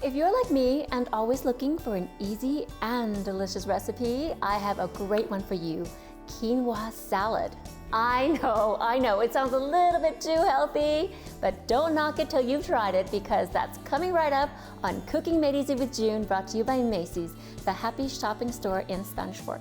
If you're like me and always looking for an easy and delicious recipe, I have a great one for you, quinoa salad. I know, it sounds a little bit too healthy, but don't knock it till you've tried it because that's coming right up on Cooking Made Easy with June, brought to you by Macy's, the happy shopping store in Spanish Fork.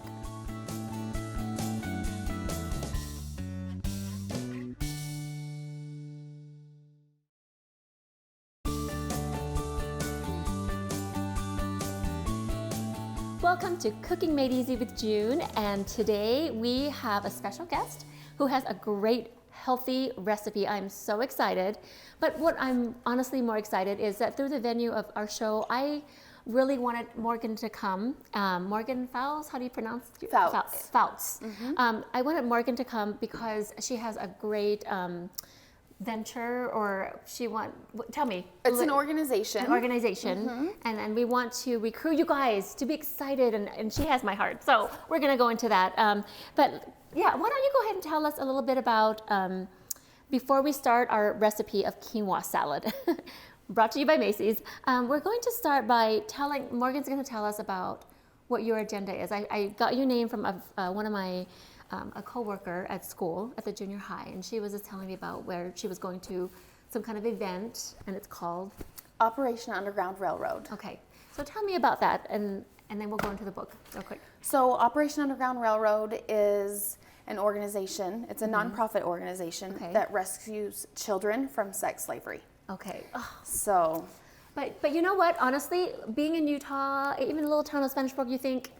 Welcome to Cooking Made Easy with June, and today we have a special guest who has a great healthy recipe. I'm so excited, but what I'm honestly more excited is that through the venue of our show, I really wanted Morgan to come. Morgan Fouts, how do you pronounce it? Fouts. Fouts. Mm-hmm. I wanted Morgan to come because she has a great venture, or tell me. It's an organization. Mm-hmm. and we want to recruit you guys to be excited, and she has my heart. So we're gonna go into that. But yeah, why don't you go ahead and tell us a little bit about, before we start our recipe of quinoa salad, brought to you by Macy's. We're going to start by Morgan's gonna tell us about what your agenda is. I got your name from one of my a co-worker at school at the junior high, and she was just telling me about where she was going to some kind of event, and it's called Operation Underground Railroad. Okay, so tell me about that, and then we'll go into the book real quick. So Operation Underground Railroad is an organization. It's a nonprofit organization that rescues children from sex slavery. Okay. Oh. So, but you know what? Honestly, being in Utah, even a little town of Spanish Fork, you think,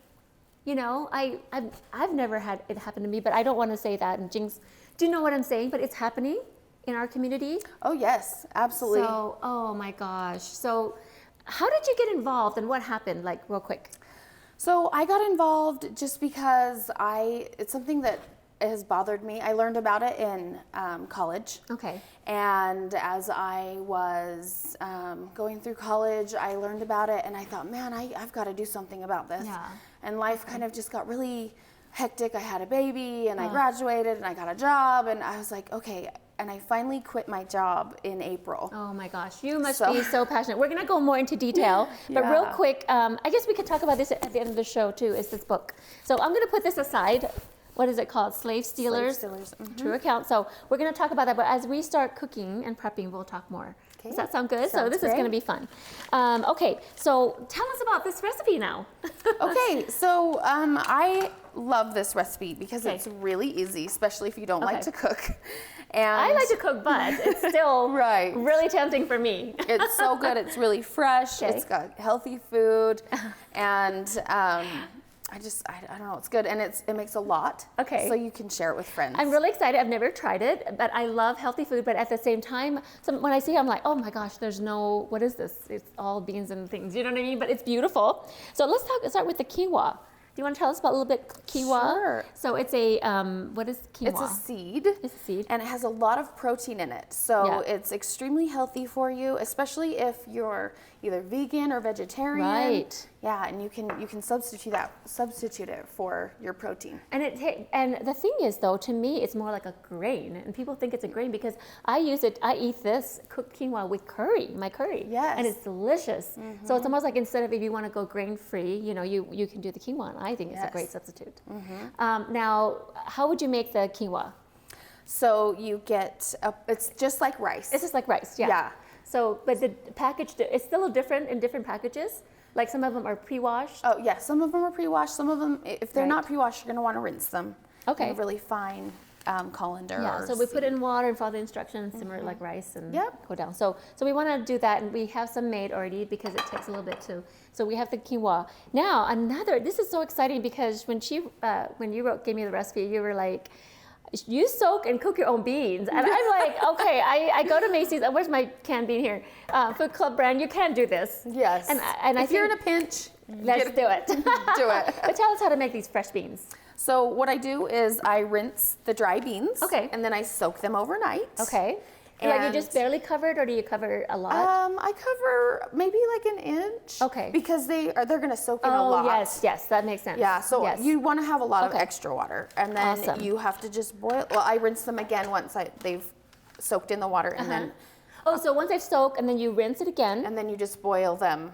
you know, I've never had it happen to me, but I don't want to say that and jinx. Do you know what I'm saying? But it's happening in our community. Oh yes, absolutely. So, oh my gosh. So, how did you get involved, and what happened? Like, real quick. So I got involved just because it's something that has bothered me. I learned about it in college. Okay. And as I was going through college, I learned about it, and I thought, man, I've got to do something about this. Yeah. And life kind of just got really hectic. I had a baby, and I graduated, and I got a job, and I was like, okay. And I finally quit my job in April. Oh my gosh, you must be so passionate. We're gonna go more into detail, but Yeah. real quick, I guess we could talk about this at the end of the show too, is this book. So I'm gonna put this aside. What is it called? Slave Stealers. True account. So we're going to talk about that, but as we start cooking and prepping, we'll talk more. Okay. Does that sound good? So this is going to be fun. Okay, so tell us about this recipe now. Okay, so I love this recipe because it's really easy, especially if you don't like to cook. And I like to cook, but it's still really tempting for me. It's so good. It's really fresh. It's got healthy food, and I don't know, it's good, and it makes a lot. Okay. So you can share it with friends. I'm really excited. I've never tried it, but I love healthy food, but at the same time, when I see it, I'm like, oh my gosh, what is this? It's all beans and things, you know what I mean? But it's beautiful. So let's start with the quinoa. Do you want to tell us about a little bit quinoa? Sure. So it's a, what is quinoa? It's a seed. It's a seed. And it has a lot of protein in it. So it's extremely healthy for you, especially if you're either vegan or vegetarian. Right. Yeah, and you can substitute it for your protein. And the thing is, though, to me, it's more like a grain, and people think it's a grain because I eat this cooked quinoa with my curry. Yes. And it's delicious. Mm-hmm. So it's almost like instead of if you want to go grain-free, you know, you can do the quinoa, and I think it's a great substitute. Mm-hmm. Now, how would you make the quinoa? So you get, it's just like rice. It's just like rice, yeah. Yeah. So, but the package, it's still different in different packages? Like some of them are pre-washed? Oh yeah, some of them are pre-washed. Some of them, if they're not pre-washed, you're gonna wanna rinse them. Okay. In a really fine colander. Yeah, so we put it in water and follow the instructions, simmer it like rice and go down. So we wanna do that, and we have some made already because it takes a little bit too. So we have the quinoa. Now this is so exciting because when you gave me the recipe, you were like, you soak and cook your own beans. And I'm like, okay, I go to Macy's, where's my canned bean here? Food Club brand, you can do this. Yes. And if you're in a pinch, let's do it. Do it. But tell us how to make these fresh beans. So what I do is I rinse the dry beans. Okay. And then I soak them overnight. Okay. And like you just barely cover it, or do you cover a lot? I cover maybe like an inch. Okay. Because they're going to soak in a lot. Oh, yes, that makes sense. Yeah, so you want to have a lot of extra water. And then you have to just boil. Well, I rinse them again once they've soaked in the water, and then Oh, so once they've soaked, and then you rinse it again. And then you just boil them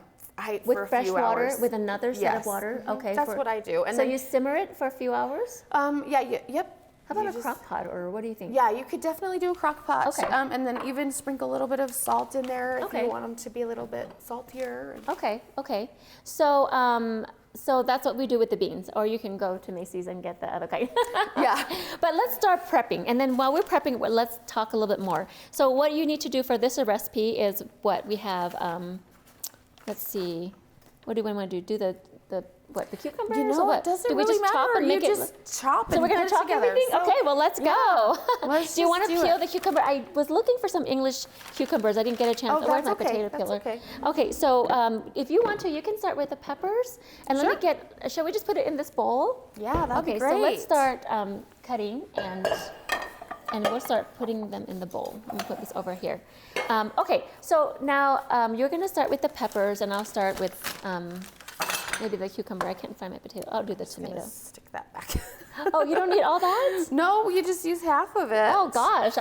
with for a fresh few water, hours. with another set of water. Okay, that's what I do. And so then, you simmer it for a few hours. Yep. How about a crock pot, or what do you think? Yeah, you could definitely do a crock pot. Okay. And then even sprinkle a little bit of salt in there if Okay. you want them to be a little bit saltier. Okay, okay. So, so that's what we do with the beans, or you can go to Macy's and get the other kind. Yeah. But let's start prepping, and then while we're prepping, let's talk a little bit more. So what you need to do for this recipe is what we have. Let's see, what do we want to do? Do the cucumbers? You know, or what? it doesn't do we really just chop matter. and make you it? just chop So and we're gonna put it chop together. everything. So, Okay, well let's go. Let's Do you want to just do peel it. the cucumber? I was looking for some English cucumbers. I didn't get a chance. Oh, Where's that's my okay. potato That's peeler? okay. Okay, so if you want to, you can start with the peppers. And let me get. Shall we just put it in this bowl? Yeah, that'd be great. Okay, so let's start cutting and we'll start putting them in the bowl. Let me put this over here. Okay, so now you're gonna start with the peppers, and I'll start with maybe the cucumber. I can't find my potato. I'll do the tomato. Stick that back. Oh, you don't need all that? No, you just use half of it. Oh gosh,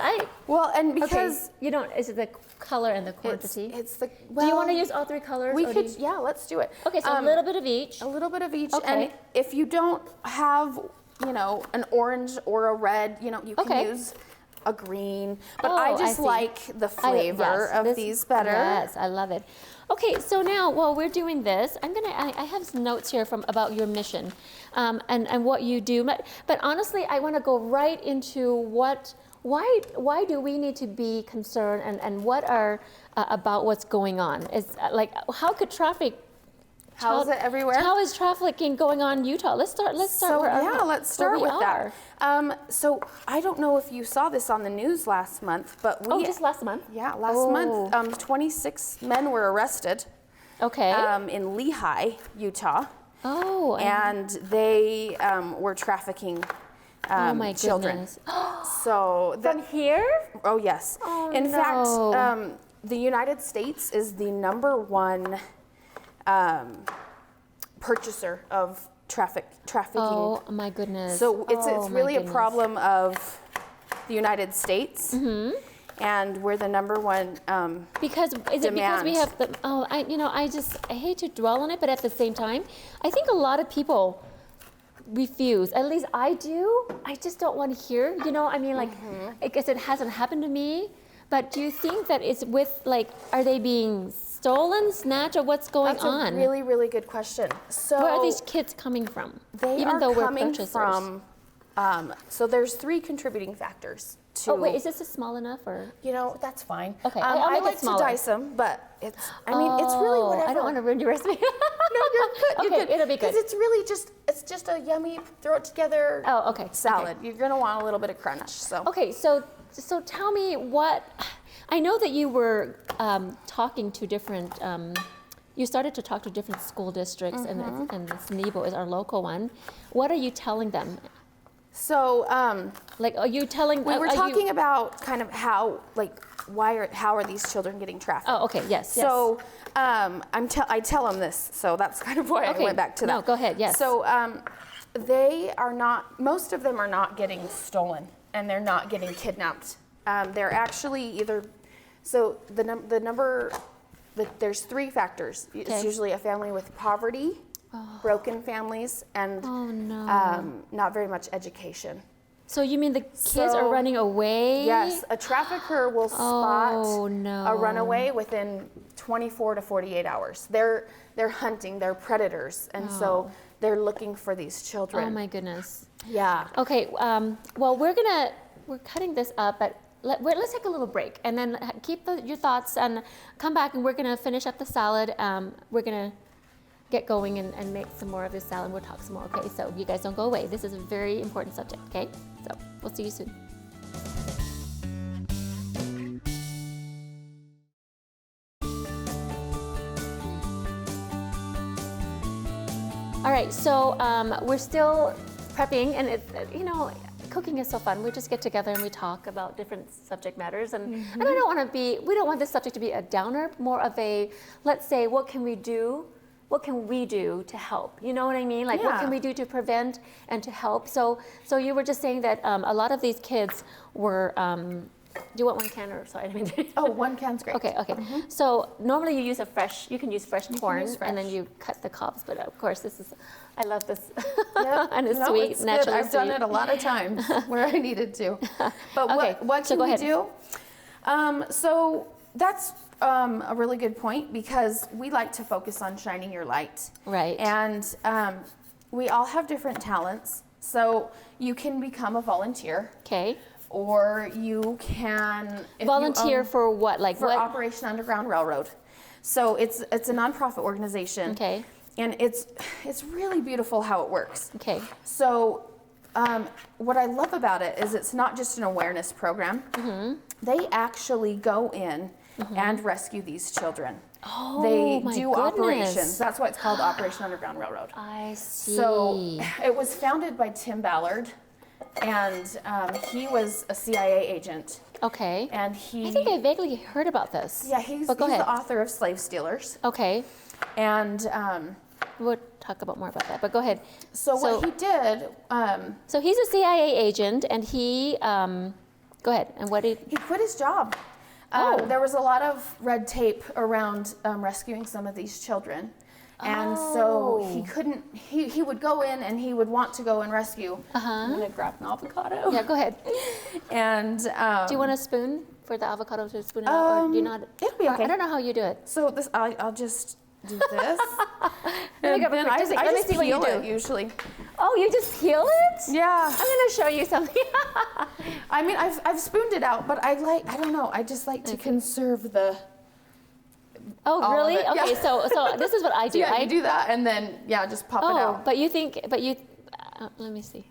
Well, and because you don't. Is it the color and the quantity? it's the. Do you want to use all three colors? We or could. Yeah, let's do it. Okay, so a little bit of each. A little bit of each. Okay. And if you don't have, an orange or a red, you can use a green. But Oh, I I just see. like the flavor of these better. Yes, I love it. Okay, so now while we're doing this, I have some notes here about your mission, and what you do. But honestly, I want to go right into why do we need to be concerned, and what are about what's going on? Is how could traffic? How is it everywhere? How is trafficking going on in Utah? Let's start. Let's start with that. So I don't know if you saw this on the news last month, but just last month. Yeah, last month, 26 men were arrested. Okay. In Lehi, Utah. Oh. And they were trafficking oh my children. Goodness. So From here? Oh yes. Oh, in no. fact, the United States is the #1 purchaser of trafficking. Oh my goodness. So it's really a goodness. problem of the United States, and we're the #1 Because is it because we have the I hate to dwell on it, but at the same time, I think a lot of people refuse. At least I do. I just don't want to hear. I guess it hasn't happened to me. But do you think that it's are they being stolen, snatched, or what's going on? That's a really, really good question. So where are these kids coming from? They Even are though we're coming purchasers. from. So there's 3 contributing factors to. Oh wait, is this small enough or? That's fine. Okay, I'll I make it like to smaller. dice them, but it's really whatever. I don't want to ruin your recipe. No, you're good. Okay, You're good. it'll be good. Because it's really just a yummy, throw it together. Oh, okay. Salad. Okay. You're gonna want a little bit of crunch. So. Okay, so tell me what. I know that you were talking to different. You started to talk to different school districts, and SNEBO is our local one. What are you telling them? So. Are you telling? We were talking about kind of how how are these children getting trafficked? Oh, okay. Yes. So I tell them this. So that's kind of why I went back to that. No, go ahead. Yes. So they are not. Most of them are not getting stolen, and they're not getting kidnapped. They're actually either. So there's 3 factors. Okay. It's usually a family with poverty, broken families, and not very much education. So you mean the kids are running away? Yes, a trafficker will spot no. a runaway within 24 to 48 hours. They're hunting, they're predators, and so they're looking for these children. Oh my goodness. Yeah. Okay. Well, we're cutting this up, but let's take a little break, and then keep your thoughts and come back, and we're gonna finish up the salad. We're gonna get going and make some more of this salad. We'll talk some more. Okay. So you guys don't go away. This is a very important subject. Okay. So we'll see you soon. All right, so we're still prepping, and cooking is so fun. We just get together and we talk about different subject matters, and we don't want this subject to be a downer, more of a, let's say, what can we do to help? You know what I mean? What can we do to prevent and to help? So you were just saying that a lot of these kids were Do you want one can or sorry? I mean, Oh, 1 can's great. okay. So normally you use you can use fresh corn, use fresh. and then you cut the cobs. But of course, I love this, Yep. and it's No, sweet, it's naturally good. I've done sweet. it a lot of times where I needed to. But Okay, what so can go we ahead. do? So that's a really good point, because we like to focus on shining your light. Right. And we all have different talents. So you can become a volunteer. Okay. Or you can Volunteer for what? Like for what? Operation Underground Railroad. So it's a nonprofit organization. Okay. And it's really beautiful how it works. Okay. So what I love about it is it's not just an awareness program. Mm-hmm. They actually go in and rescue these children. Oh, They my do goodness. operations. That's why it's called Operation Underground Railroad. I see. So it was founded by Tim Ballard, and he was a CIA agent. Okay. And I think I vaguely heard about this. Yeah, he's But go ahead. the author of Slave Stealers. Okay. And We'll talk about more about that. But go ahead. so what he did, So he's a CIA agent, and he. Go ahead. And what did? he quit his job. Oh. There was a lot of red tape around rescuing some of these children. And so he couldn't, he would go in and he would want to go and rescue. I'm going to grab an avocado. Yeah. Go ahead. And Do you want a spoon for the avocado to spoon it out, or do you not? it'll be okay. I don't know how you do it. So this, I'll just do this. Let me And grab a then quick- I just- let me just see what you peel it do. usually. Oh, you just peel it? Yeah. I'm gonna show you something. I mean, I've spooned it out, but I don't know, I just like to conserve the. Oh, All of really? it, yeah. Okay, so this is what I do. Yeah, I you do that and then, just pop it Oh, out. but let me see.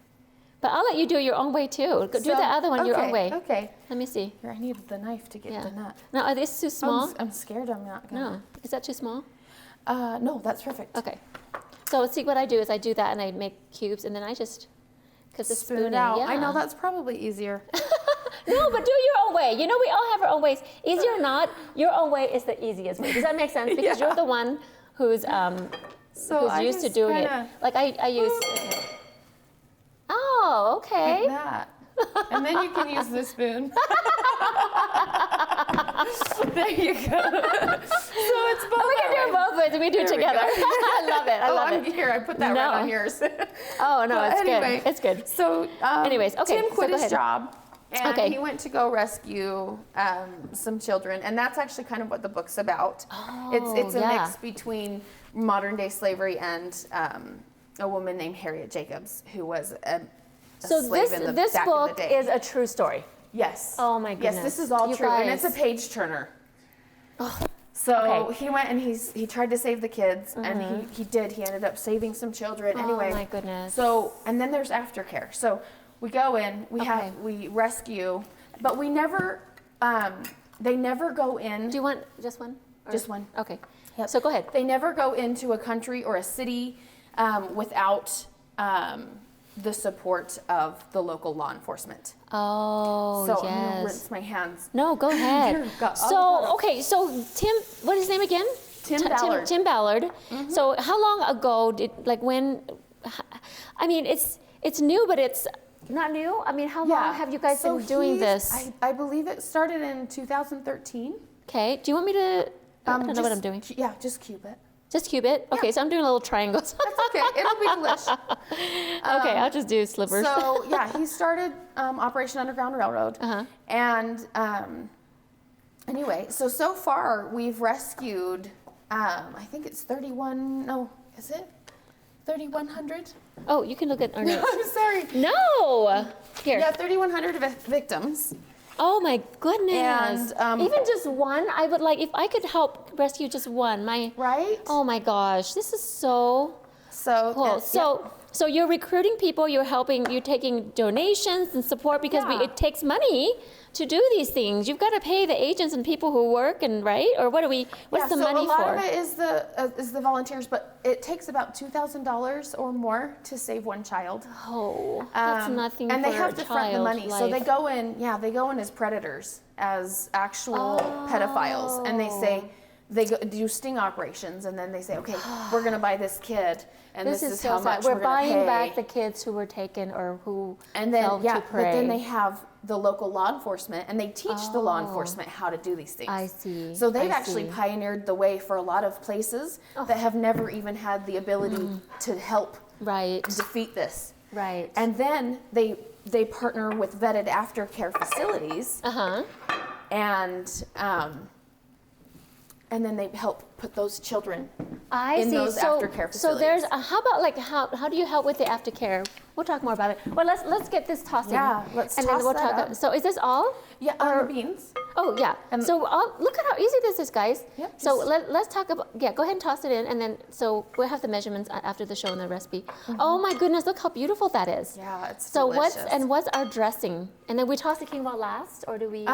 But I'll let you do it your own way too. Do the other one your own okay, way. Okay. Let me see. Here, I need the knife to get Yeah. the nut. No, are these too small? I'm scared I'm not gonna. No. Is that too small? No, that's perfect. Okay. So see, what I do is I do that and I make cubes, and then I just, because the Spoon spooning, it out. yeah. I know that's probably easier. No, but do your own way. You know, we all have our own ways. Easy or not, your own way is the easiest way. Does that make sense? Because Yeah. you're the one who's I used to just doing kinda- it. Like I use. Oh, okay. Like that. And then you can use the spoon. There you go. So it's both. We can do it both ways, and we do it There we together. go. I love it. I love I'm it. here. I put that No. right on yours. Oh no, But it's anyway, good. It's good. So, Anyways, okay, Tim so quit go his ahead. job, and Okay. he went to go rescue some children, and that's actually kind of what the book's about. It's a yeah. mix between modern day slavery and a woman named Harriet Jacobs, who was a So slave in the this back in the book day. is a true story. Yes. Oh my Yes, goodness. this is all You true, and it's a guys. page turner. So Okay. he went and he tried to save the kids, and he did. He ended up saving some children. Anyway. Oh my goodness. So and then there's aftercare. So we go in, we rescue, but we never. They never go in. Do you want just one? Or- Just one. Okay. Yep. So go ahead. They never go into a country or a city without the support of the local law enforcement. Oh, So I'm gonna yes. rinse my hands. No, go ahead. Here, got So, avocado. okay, so Tim, what is his name again? Tim Ballard. Tim Ballard. So how long ago when, I mean, it's new, but it's not new. I mean, how long have you guys So been doing he's- this? I believe it started in 2013. Okay, do you want me to, I don't know what Just- I'm doing. Yeah, just cube it. Just cube it? Okay, so I'm doing little triangles. That's okay. It'll be delish. Okay, I'll just do slivers. So yeah, he started Operation Underground Railroad, and anyway, so far we've rescued. I think it's 31. No, is it 3,100? Oh, you can look at our notes. I'm sorry. No! Here. Yeah, 3,100 victims. Oh my goodness. And, even just one, I would like, if I could help rescue just one, Right. oh my gosh, this is so So cool. it's- So you're recruiting people, you're taking donations and support because Yeah. it takes money to do these things. You've got to pay the agents and people who work right? Or what's the money so a lot for? of it is the volunteers, but it takes about $2,000 or more to save one child. Oh, that's nothing and for they have a to front the child money, so they life. go in as predators, as actual pedophiles, and they say they do sting operations, and then they say, okay, we're going to buy this kid, and this is so how sad. much We're we're going to buying pay. back the kids who were taken or who And then, fell to prey. but then they have the local law enforcement, and they teach the law enforcement how to do these things. I see. So they've I actually see. pioneered the way for a lot of places that have never even had the ability to help Right. defeat this. Right. And then they partner with vetted aftercare facilities, and then they help put those children in those aftercare facilities. So there's how about like how do you help with the aftercare? We'll talk more about it. Well, let's get this tossing. Yeah, let's and toss then we'll that talk. up. So is this all? Yeah, beans. Oh yeah. So look at how easy this is, guys. Yep, So let's talk about go ahead and toss it in, and then so we'll have the measurements after the show and the recipe. Oh my goodness, look how beautiful that is. Yeah, it's so delicious. what's our dressing? And then we toss the quinoa last, or do we?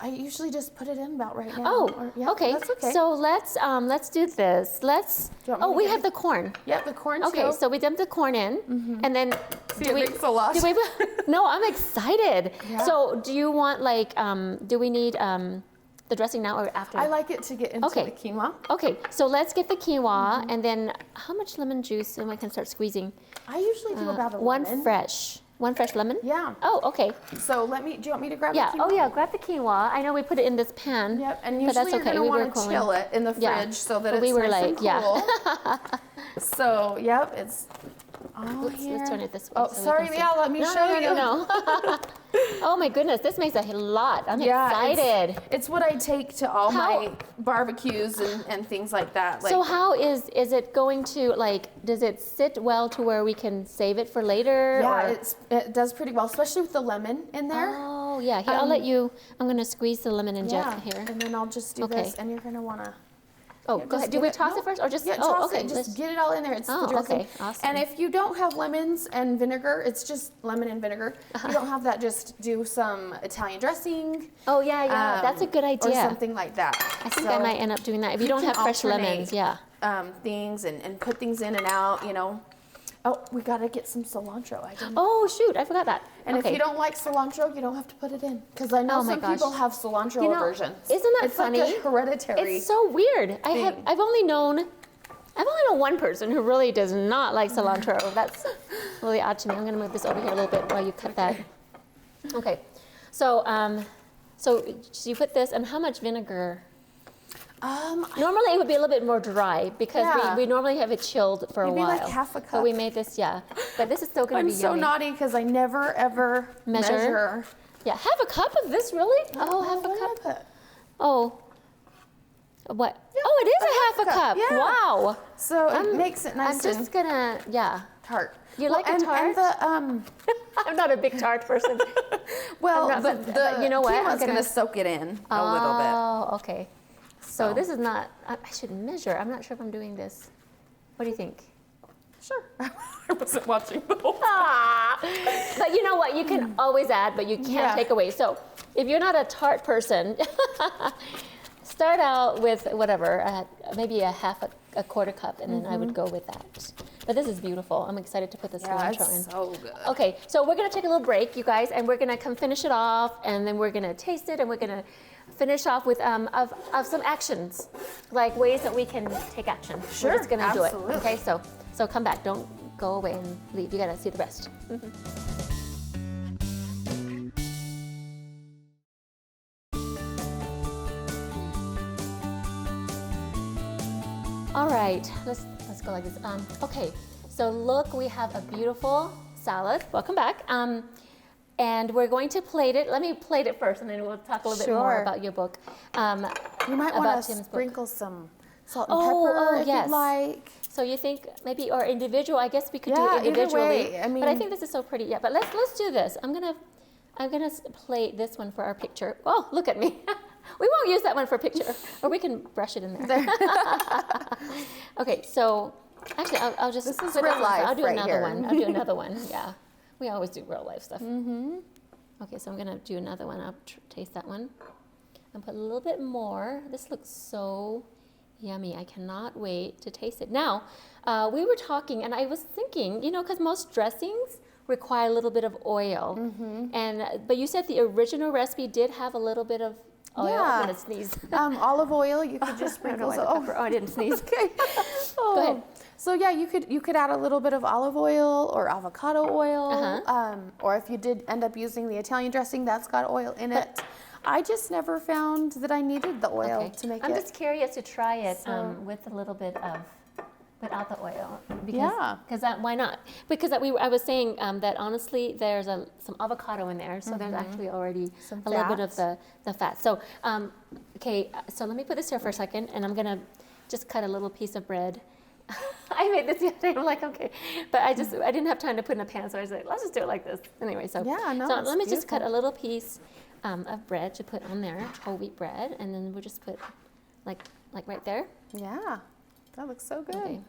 I usually just put it in about right now. Oh, okay. That's okay. So let's do this. We have the corn. Yep, the corn too. Okay, so we dump the corn in, and then See, it makes a lot. No, I'm excited. Yeah. So do you want like do we need the dressing now or after? I like it to get into the quinoa. Okay, so let's get the quinoa, and then how much lemon juice, and we can start squeezing. I usually do about a one lemon. One fresh lemon. Yeah. Oh, okay. So do you want me to grab Yeah. the quinoa? Oh, yeah. Grab the quinoa. I know we put it in this pan. Yep. And but usually that's you're okay. gonna We were want to cooling. chill it in the fridge so that But it's we were nice like, and cool. So yep, it's all here. Let's turn it this way. Oh, so we sorry, can see. yeah. Let me show you. No. Oh my goodness, this makes a lot. I'm Yeah, excited. It's what I take to all my barbecues and things like that. Like, So how is it going to does it sit well to where we can save it for later? yeah, or? it does pretty well, especially with the lemon in there. Oh yeah, here I'll let you. I'm gonna squeeze the lemon and Yeah, jet here. and then I'll just do Okay. this, and you're gonna wanna. Oh, Yeah, go ahead. just Do we get toss no. it first, or just? Yeah, Oh, toss okay. it. Just get it all in there. It's the dressing. Okay. Awesome. And if you don't have lemons and vinegar, it's just lemon and vinegar. If you don't have that, just do some Italian dressing. Oh yeah. That's a good idea. Or something like that. I think I might end up doing that if you don't can have fresh alternate, lemons. Yeah. Things and put things in and out, Oh, we gotta get some cilantro. I didn't. Oh shoot, I forgot that. And okay. if you don't like cilantro, you don't have to put it in. Because I know Oh my some gosh. people have cilantro aversions. Isn't that it's funny? Like a hereditary. It's so weird. I've only known one person who really does not like cilantro. That's really odd to me. I'm gonna move this over here a little bit while you cut that. Okay. So you put this, and how much vinegar? Normally it would be a little bit more dry because we normally have it chilled for a Maybe while. like half a cup. But we made this, but this is still gonna I'm be so yummy. naughty because I never ever measure. Yeah, half a cup of this, really? Oh, half a What cup. did I put? Oh, what? Yeah, Oh, it is a half a cup. Yeah. Wow. So it makes it nice I'm just gonna, tart. You like a tart? And the I'm not a big tart person. well, I'm not- the but you know what? quinoa's I'm gonna gonna- soak it in a little bit. Oh, okay. So this is not, I should measure. I'm not sure if I'm doing this. What do you think? Sure. I wasn't watching the whole. But you know what? You can always add, but you can't take away. So if you're not a tart person, start out with whatever, maybe a quarter cup, and then I would go with that. But this is beautiful. I'm excited to put the cilantro in. So good. Okay, so we're gonna take a little break, you guys, and we're gonna come finish it off, and then we're gonna taste it, and we're gonna finish off with of some actions, like ways that we can take action. Sure, We're just gonna do absolutely. it. Okay, so come back. Don't go away and leave. You gotta see the rest. All right, let's go like this. Okay, so look, we have a beautiful salad. Welcome back. And we're going to plate it. Let me plate it first, and then we'll talk a little bit more Sure. about your book. You might about want to Tim's book. sprinkle some salt and Oh, pepper if yes. you'd like. So you think maybe, or individual? I guess we could do Yeah, it either individually. way. I but I mean- think this is so pretty. Yeah, but let's do this. I'm gonna plate this one for our picture. Oh, look at me. We won't use that one for a picture, or we can brush it in there. Okay, so actually, I'll just. This is put real this one. life I'll do right another here. one. I'll do another one. Yeah, we always do real life stuff. Okay, so I'm gonna do another one. I'll taste that one. And put a little bit more. This looks so yummy. I cannot wait to taste it. Now, we were talking, and I was thinking, because most dressings require a little bit of oil, but you said the original recipe did have a little bit of oil. Yeah. I'm gonna sneeze. Olive oil, you could just I don't know sprinkle. why the pepper. Oh, I didn't sneeze. Okay. Oh. Go ahead. So yeah, you could add a little bit of olive oil or avocado oil, or if you did end up using the Italian dressing, that's got oil in it. I just never found that I needed the oil to make I'm it. just curious to try it with a little bit of, without the oil. Because why not? Because I was saying that honestly, there's some avocado in there, so there's actually already a little bit of the fat. So, okay, so let me put this here for a second, and I'm gonna just cut a little piece of bread. I made this the other day. I'm like, okay, but I didn't have time to put in a pan, so I was like, let's just do it like this. Anyway, so let me just cut a little piece of bread to put on there, whole wheat bread, and then we'll just put like right there. Yeah, that looks so good. Okay.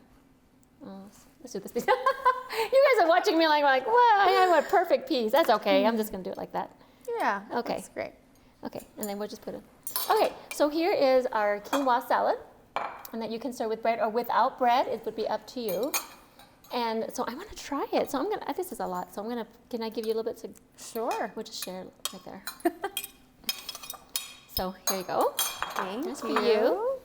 Let's do this piece. You guys are watching me like, well, I have a perfect piece. That's okay. I'm just gonna do it like that. Yeah. Okay. That's great. Okay, and then we'll just put it. Okay, so here is our quinoa salad. And that you can serve with bread or without bread, it would be up to you. And so I want to try it. So I'm gonna. This is a lot. So can I give you a little bit to? Sure. We'll just share right there. So here you go. Thank That's for you.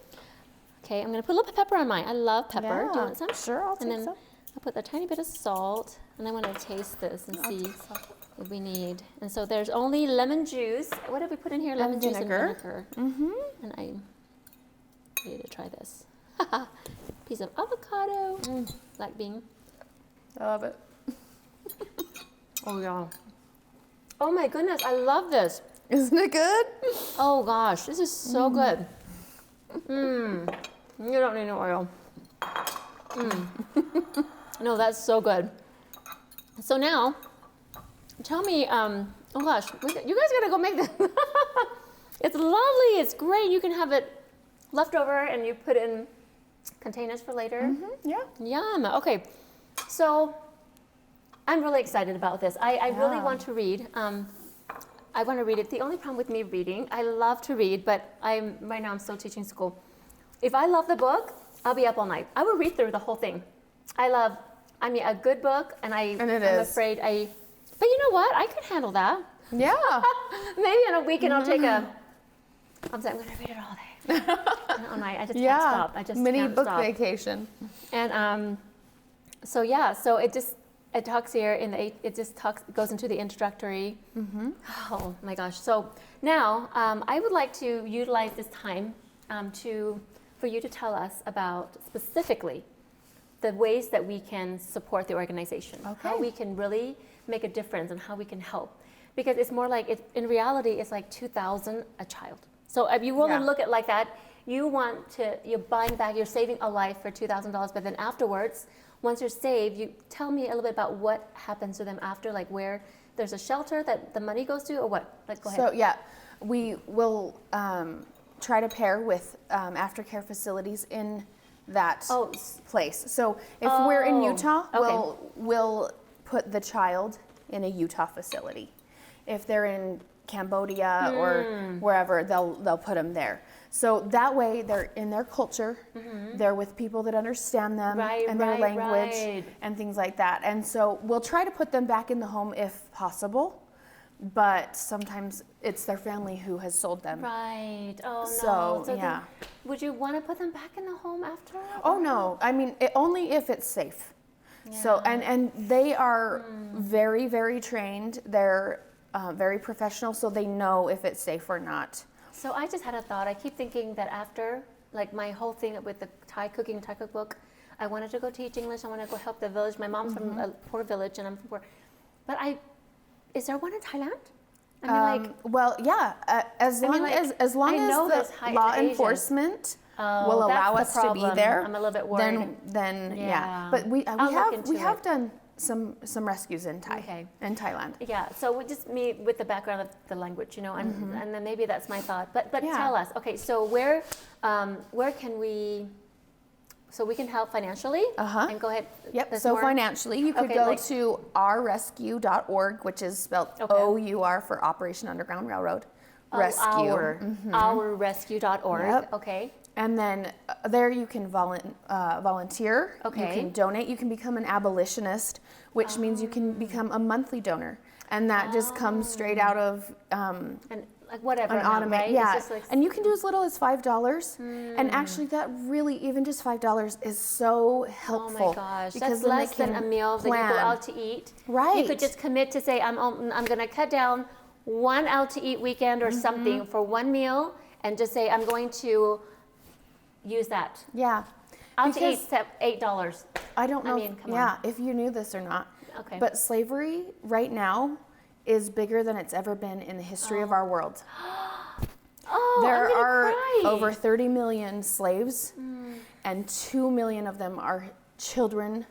Okay, I'm gonna put a little pepper on mine. I love pepper. Yeah. Do you want some? Sure, I'll take then some. I'll put a tiny bit of salt, and I want to taste this and see what we need. And so there's only lemon juice. What did we put in here? Lemon juice and vinegar. And I'm ready to try this. Piece of avocado, black bean. I love it. Oh yeah. Oh my goodness, I love this. Isn't it good? Oh gosh, this is so good. You don't need no oil. No, that's so good. So now, tell me, oh gosh, you guys gotta go make this. It's lovely, it's great. You can have it left over and you put it in containers for later. Yeah. Yum. Okay. So I'm really excited about this. I really want to read. I want to read it. The only problem with me reading, I love to read, but right now I'm still teaching school. If I love the book, I'll be up all night. I will read through the whole thing. I mean, a good book, and I'm afraid but you know what? I could handle that. Yeah. Maybe in a weekend I'll take I'm going to read it all day. All night. I just can't stop. I just mini can't book stop. vacation. And so it talks here goes into the introductory. Oh my gosh. So now I would like to utilize this time for you to tell us about specifically the ways that we can support the organization, how we can really make a difference and how we can help. Because it's more like, in reality, it's like $2,000 a child. So if you want to look at it like that, you're buying back, you're saving a life for $2,000, but then afterwards, once you're saved, you tell me a little bit about what happens to them after, like where there's a shelter that the money goes to, or what? Like, go ahead. So yeah, we will try to pair with aftercare facilities in that place. So if we're in Utah, we'll put the child in a Utah facility. If they're in Cambodia or wherever, they'll put them there. So that way they're in their culture, they're with people that understand them and their language and things like that. And so we'll try to put them back in the home if possible, but sometimes it's their family who has sold them. Right. Oh no. So yeah. Would you want to put them back in the home after? Oh no. I mean, only if it's safe. Yeah. So and they are very, very trained. They're very professional, so they know if it's safe or not. So I just had a thought. I keep thinking that after, like my whole thing with the Thai cookbook, I wanted to go teach English. I want to go help the village. My mom's from a poor village, and I'm from poor. But is there one in Thailand? I mean, well, yeah. As long as the law enforcement will allow us to be there, I'm a little bit worried. Then yeah. But we have done some rescues in Thailand. Yeah, so with the background of the language, and then maybe that's my thought. But tell us, okay, so where can we? So we can help financially. And go ahead. Yep. So financially, you could go to ourrescue.org, which is spelled OUR for Operation Underground Railroad. Rescue. Ourrescue.org. Yep. Okay. And then there you can volunteer. Okay. You can donate. You can become an abolitionist, which means you can become a monthly donor, and that just comes straight out of. And like whatever an amount, automate, right? yeah. It's just like, And you can do as little as $5. And actually that really, even just $5 is so helpful. oh my gosh, because that's then they less than a can meal that you go plan. out to eat. Right. You could just commit to say, I'm going to cut down one out to eat weekend or something for one meal, and just say, I'm going to use that. Yeah. Out to Because eat, $8. I don't know, mean, come yeah, on. if you knew this or not. Okay. But slavery right now is bigger than it's ever been in the history of our world. Oh, There I'm gonna are cry. over 30 million slaves, and 2 million of them are children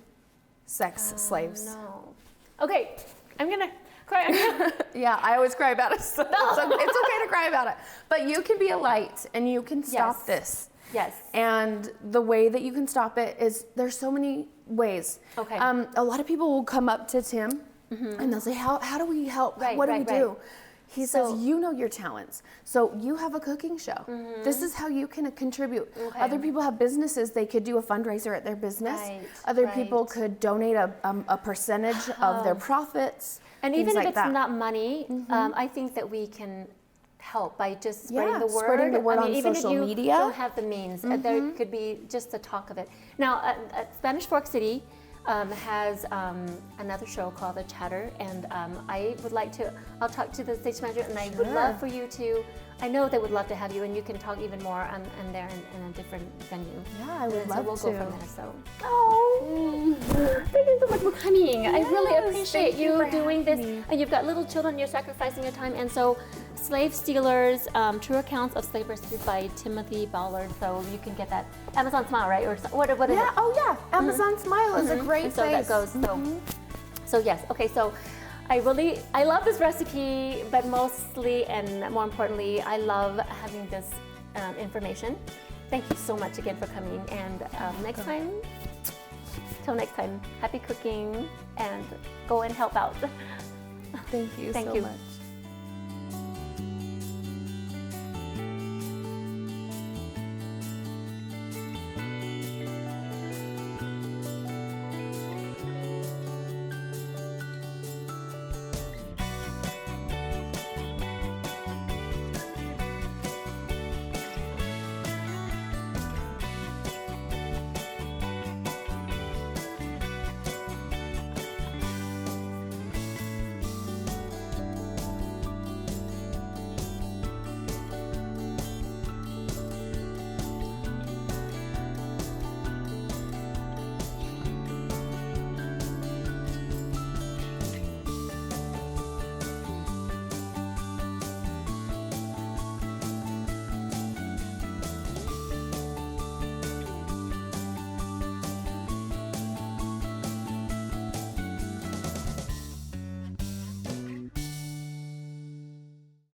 sex slaves. No. Okay, I'm gonna cry. Yeah, I always cry about it. So it's okay to cry about it. But you can be a light and you can stop Yes. this. Yes. And the way that you can stop it is there's so many ways. Okay. A lot of people will come up to Tim and they'll say, how do we help? Right, What do right, we do? right. He So- says, you know your talents. So you have a cooking show. This is how you can contribute. Okay. Other people have businesses. They could do a fundraiser at their business. Right, Other right. people could donate a percentage of their profits. And things even if like it's that. not money, I think that we can help by just spreading Yeah, the word. spreading the word I mean, on even social if you media. don't have the means, there could be just the talk of it. Now, at Spanish Fork City has another show called The Chatter, and I would like to, I'll talk to the stage manager, and I would love for you to, I know they would love to have you, and you can talk even more on there in a different venue. Yeah, I would And love so we'll to. go from there, so. Oh, thank you so much for coming. I really Yes, appreciate thank you you for doing having this. me. And you've got little children, you're sacrificing your time. And so, Slave Stealers, True Accounts of Slave Recipes by Timothy Ballard. So you can get that. Amazon Smile, right? Or what is Yeah, it? oh yeah. Amazon Smile is a great And so that place. goes. So yes. Okay. So I love this recipe, but mostly and more importantly, I love having this information. Thank you so much again for coming. And till next time, happy cooking and go and help out. Thank you Thank so you. much.